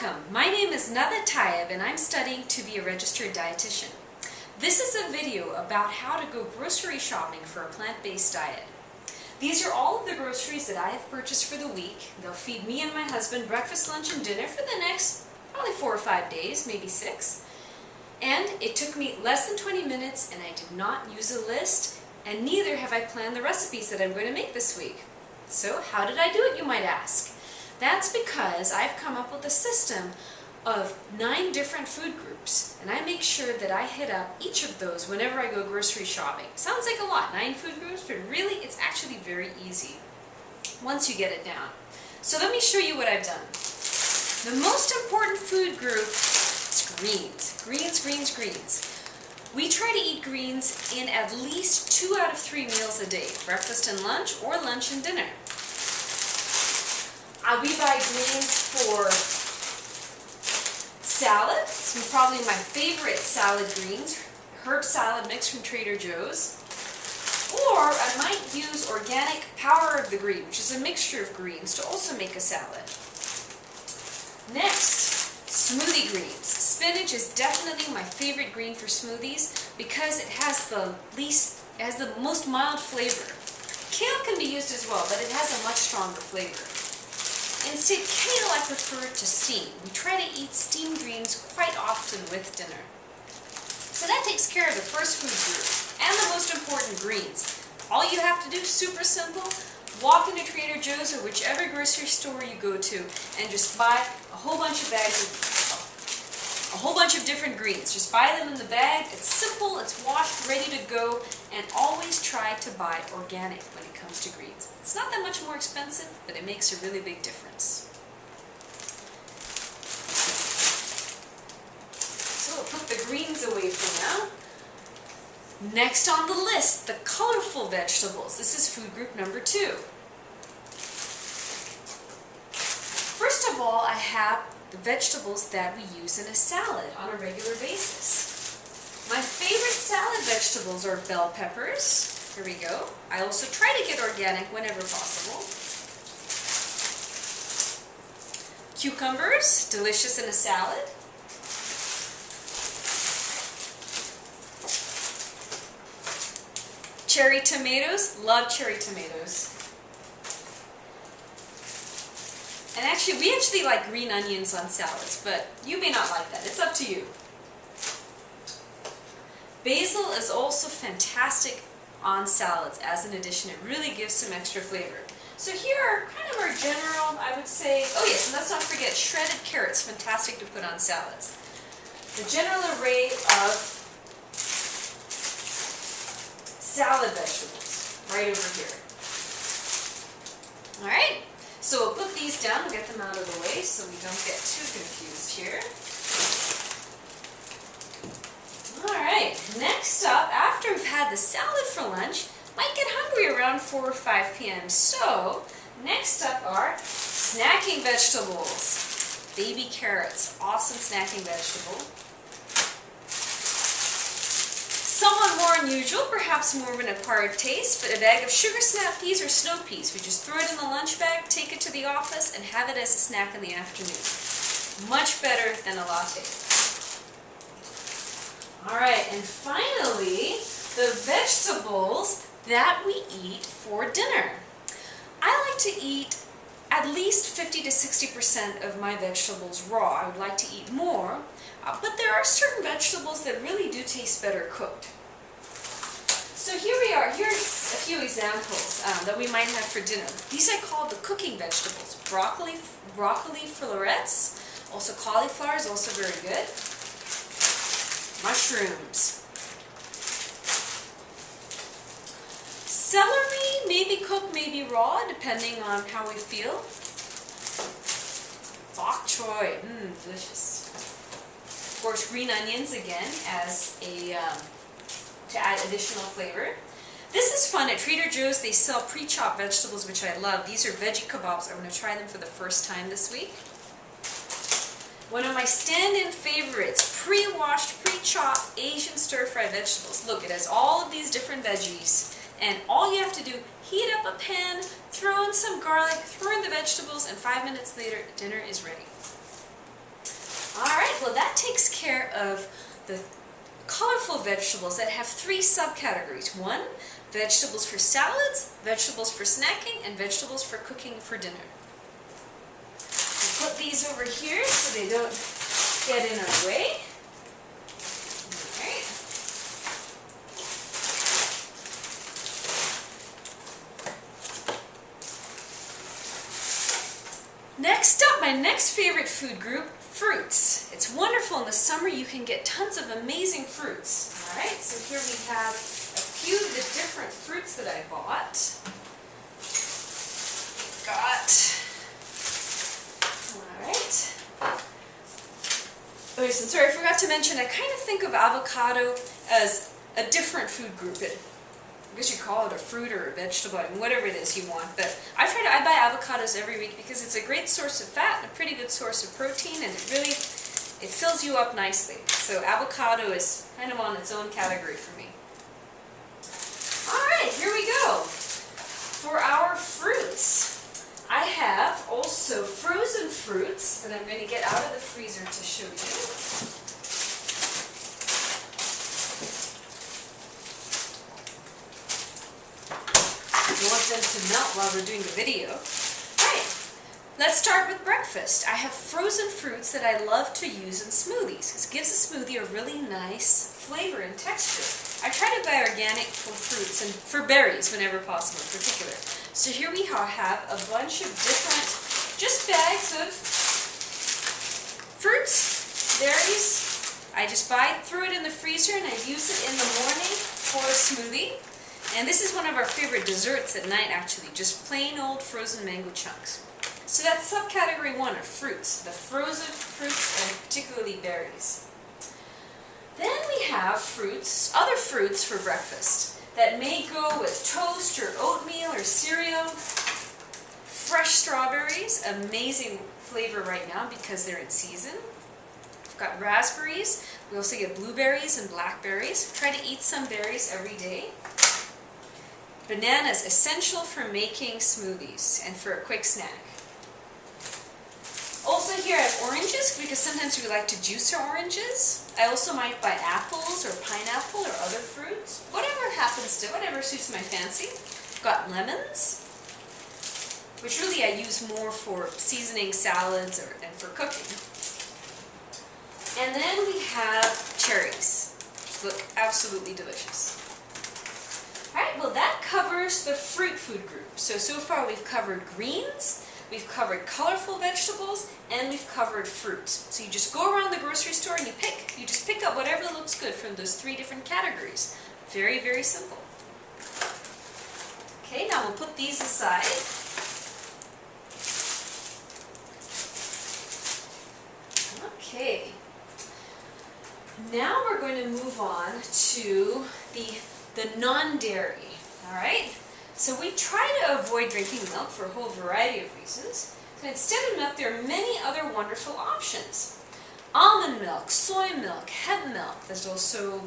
Welcome! My name is Nadaa Taiyab and I'm studying to be a registered dietitian. This is a video about how to go grocery shopping for a plant-based diet. These are all of the groceries that I have purchased for the week. They'll feed me and my husband breakfast, lunch, and dinner for the next probably 4 or 5 days, maybe 6. And it took me less than 20 minutes and I did not use a list, and neither have I planned the recipes that I'm going to make this week. So how did I do it, you might ask? That's because I've come up with a system of 9 different food groups, and I make sure that I hit up each of those whenever I go grocery shopping. Sounds like a lot, 9 food groups, but really it's actually very easy once you get it down. So let me show you what I've done. The most important food group is greens. Greens, greens, greens. We try to eat greens in at least 2 out of 3 meals a day, breakfast and lunch, or lunch and dinner. We buy greens for salad. It's probably my favorite salad greens, herb salad mix from Trader Joe's. Or I might use organic power of the green, which is a mixture of greens, to also make a salad. Next, smoothie greens. Spinach is definitely my favorite green for smoothies because it has the most mild flavor. Kale can be used as well, but it has a much stronger flavor. Instead, kale I prefer to steam. We try to eat steamed greens quite often with dinner. So that takes care of the first food group and the most important greens. All you have to do, super simple, walk into Trader Joe's or whichever grocery store you go to and just buy a whole bunch of bags of a whole bunch of different greens. Just buy them in the bag. It's simple, it's washed, ready to go, and always try to buy organic when it comes to greens. It's not that much more expensive, but it makes a really big difference. So we'll put the greens away for now. Next on the list, the colorful vegetables. This is food group number 2. First of all, I have the vegetables that we use in a salad on a regular basis. My favorite salad vegetables are bell peppers. Here we go. I also try to get organic whenever possible. Cucumbers, delicious in a salad. Cherry tomatoes, love cherry tomatoes. And actually, we actually like green onions on salads, but you may not like that. It's up to you. Basil is also fantastic on salads as an addition. It really gives some extra flavor. So here are kind of our general, I would say, oh yes, and let's not forget shredded carrots, fantastic to put on salads. The general array of salad vegetables right over here. Alright, so we'll put these down, we'll get them out of the way so we don't get too confused here. Alright, next up, after we've had the salad for lunch, might get hungry around 4 or 5 p.m. So, next up are snacking vegetables. Baby carrots, awesome snacking vegetable. Somewhat more unusual, perhaps more of an acquired taste, but a bag of sugar snap peas or snow peas. We just throw it in the lunch bag, take it to the office, and have it as a snack in the afternoon. Much better than a latte. Alright, and finally, the vegetables that we eat for dinner. I like to eat at least 50 to 60% of my vegetables raw. I would like to eat more, but there are certain vegetables that really do taste better cooked. So here we are. Here's a few examples that we might have for dinner. These I call the cooking vegetables. Broccoli florets, also cauliflower is also very good. Mushrooms. Celery, maybe cooked, maybe raw, depending on how we feel. Bok choy, delicious. Of course, green onions again as a to add additional flavor. This is fun. At Trader Joe's, they sell pre-chopped vegetables, which I love. These are veggie kebabs. I'm going to try them for the first time this week. One of my stand-in favorites, pre-washed, pre-chopped Asian stir-fried vegetables. Look, it has all of these different veggies, and all you have to do, heat up a pan, throw in some garlic, throw in the vegetables, and 5 minutes later, dinner is ready. Alright, well that takes care of the colorful vegetables that have 3 subcategories. 1, vegetables for salads, vegetables for snacking, and vegetables for cooking for dinner. We'll put these over here so they don't get in our way. Alright. Next up, my next favorite food group, fruits. It's wonderful in the summer. You can get tons of amazing fruits. Alright, so here we have a few of the different fruits that I bought. We've got, alright. Oh, yes, and sorry, I forgot to mention, I kind of think of avocado as a different food group. I guess you call it a fruit or a vegetable, I mean, whatever it is you want. But I buy avocados every week because it's a great source of fat and a pretty good source of protein, and it fills you up nicely. So avocado is kind of on its own category for me. Alright, here we go. For our fruits, I have also frozen fruits that I'm going to get out of the freezer to show you. You want them to melt while we're doing the video. Alright, let's start with breakfast. I have frozen fruits that I love to use in smoothies. This gives a smoothie a really nice flavor and texture. I try to buy organic for fruits and for berries whenever possible in particular. So here we have a bunch of different, just bags of fruits, berries. I just throw it in the freezer and I use it in the morning for a smoothie. And this is one of our favorite desserts at night, actually, just plain old frozen mango chunks. So that's subcategory 1 of fruits, the frozen fruits and particularly berries. Then we have fruits, other fruits for breakfast that may go with toast or oatmeal or cereal. Fresh strawberries, amazing flavor right now because they're in season. We've got raspberries, we also get blueberries and blackberries. Try to eat some berries every day. Bananas, essential for making smoothies and for a quick snack. Also here I have oranges because sometimes we like to juice our oranges. I also might buy apples or pineapple or other fruits. Whatever suits my fancy. Got lemons, which really I use more for seasoning salads and for cooking. And then we have cherries, which look absolutely delicious. Alright, well that covers the fruit food group. So far we've covered greens, we've covered colorful vegetables, and we've covered fruit. So you just go around the grocery store and you just pick up whatever looks good from those 3 different categories. Very, very simple. Okay, now we'll put these aside. Okay. Now we're going to move on to the non-dairy, alright? So we try to avoid drinking milk for a whole variety of reasons. So instead of milk, there are many other wonderful options. Almond milk, soy milk, hemp milk. There's also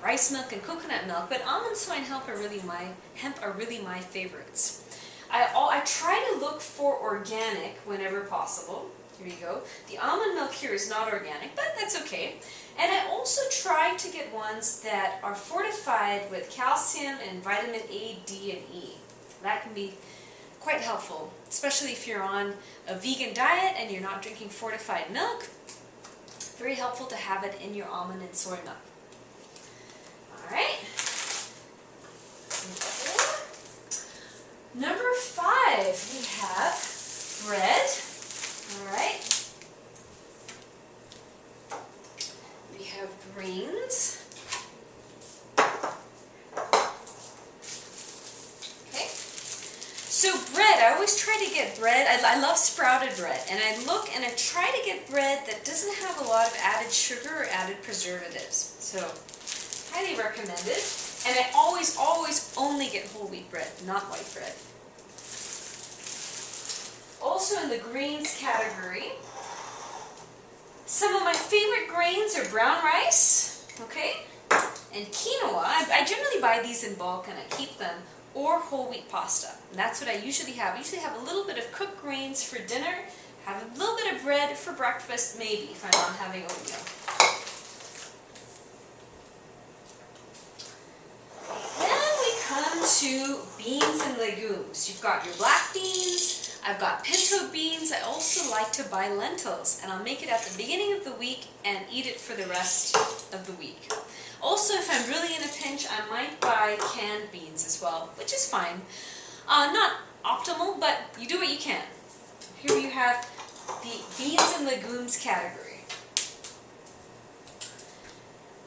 rice milk and coconut milk, but almond, soy, and hemp are really my favorites. I try to look for organic whenever possible. Here you go. The almond milk here is not organic, but that's okay. And I also try to get ones that are fortified with calcium and vitamin A, D, and E. That can be quite helpful, especially if you're on a vegan diet and you're not drinking fortified milk. Very helpful to have it in your almond and soy milk. Alright. Number 5, we have bread. Alright. We have greens. Okay. So bread, I always try to get bread. I love sprouted bread. And I look and I try to get bread that doesn't have a lot of added sugar or added preservatives. So, highly recommended. And I always only get whole wheat bread, not white bread. Also in the greens category, some of my favorite grains are brown rice, okay, and quinoa. I generally buy these in bulk and I keep them, or whole wheat pasta. And that's what I usually have. I usually have a little bit of cooked grains for dinner, Have a little bit of bread for breakfast, maybe, if I'm not having oatmeal. Then we come to beans and legumes. You've got your black beans, I've got pinto beans. I also like to buy lentils, and I'll make it at the beginning of the week and eat it for the rest of the week. Also, if I'm really in a pinch, I might buy canned beans as well, which is fine. Not optimal, but you do what you can. Here you have the beans and legumes category.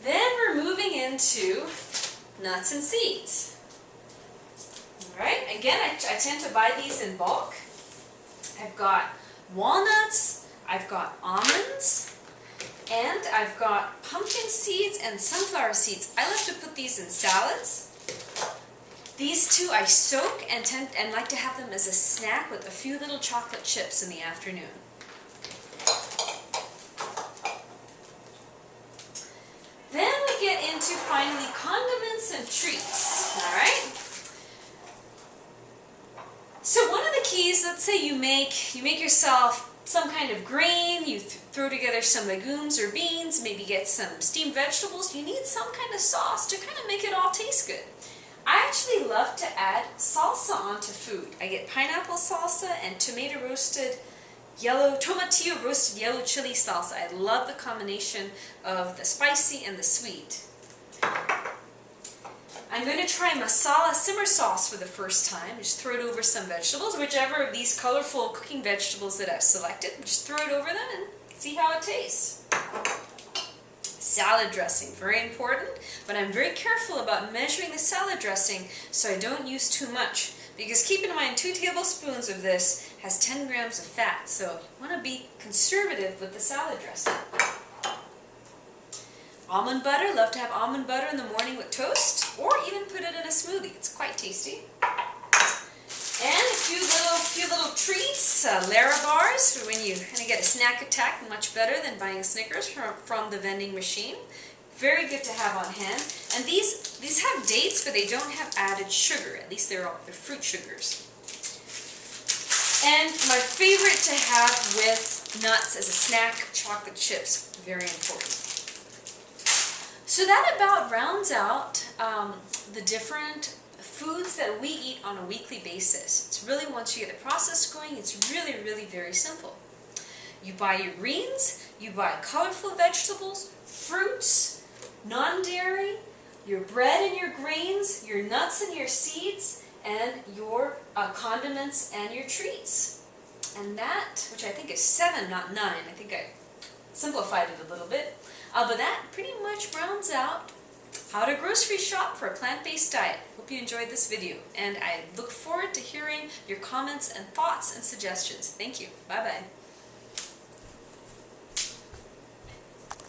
Then we're moving into nuts and seeds. Alright, again, I tend to buy these in bulk. I've got walnuts, I've got almonds, and I've got pumpkin seeds and sunflower seeds. I like to put these in salads. These two I soak and like to have them as a snack with a few little chocolate chips in the afternoon. Then we get into finally condiments and treats. Alright? So one of the keys, let's say you make yourself some kind of grain, you throw together some legumes or beans, maybe get some steamed vegetables, you need some kind of sauce to kind of make it all taste good. I actually love to add salsa onto food. I get pineapple salsa and tomatillo roasted yellow chili salsa. I love the combination of the spicy and the sweet. I'm going to try masala simmer sauce for the first time. Just throw it over some vegetables, whichever of these colorful cooking vegetables that I've selected. Just throw it over them and see how it tastes. Salad dressing, very important, but I'm very careful about measuring the salad dressing so I don't use too much. Because keep in mind, 2 tablespoons of this has 10 grams of fat, so you want to be conservative with the salad dressing. Almond butter, love to have almond butter in the morning with toast, or even put it in a smoothie. It's quite tasty. And a few little treats, Lara bars, for when you kind of get a snack attack, much better than buying a Snickers from the vending machine. Very good to have on hand. And these have dates, but they don't have added sugar. At least they're fruit sugars. And my favorite to have with nuts as a snack, chocolate chips. Very important. So that about rounds out the different foods that we eat on a weekly basis. It's really, once you get the process going, it's really, really very simple. You buy your greens, you buy colorful vegetables, fruits, non-dairy, your bread and your grains, your nuts and your seeds, and your condiments and your treats. And that, which I think is 7, not 9, I think I simplified it a little bit, but that pretty much rounds out how to grocery shop for a plant-based diet. Hope you enjoyed this video, and I look forward to hearing your comments and thoughts and suggestions. Thank you. Bye-bye.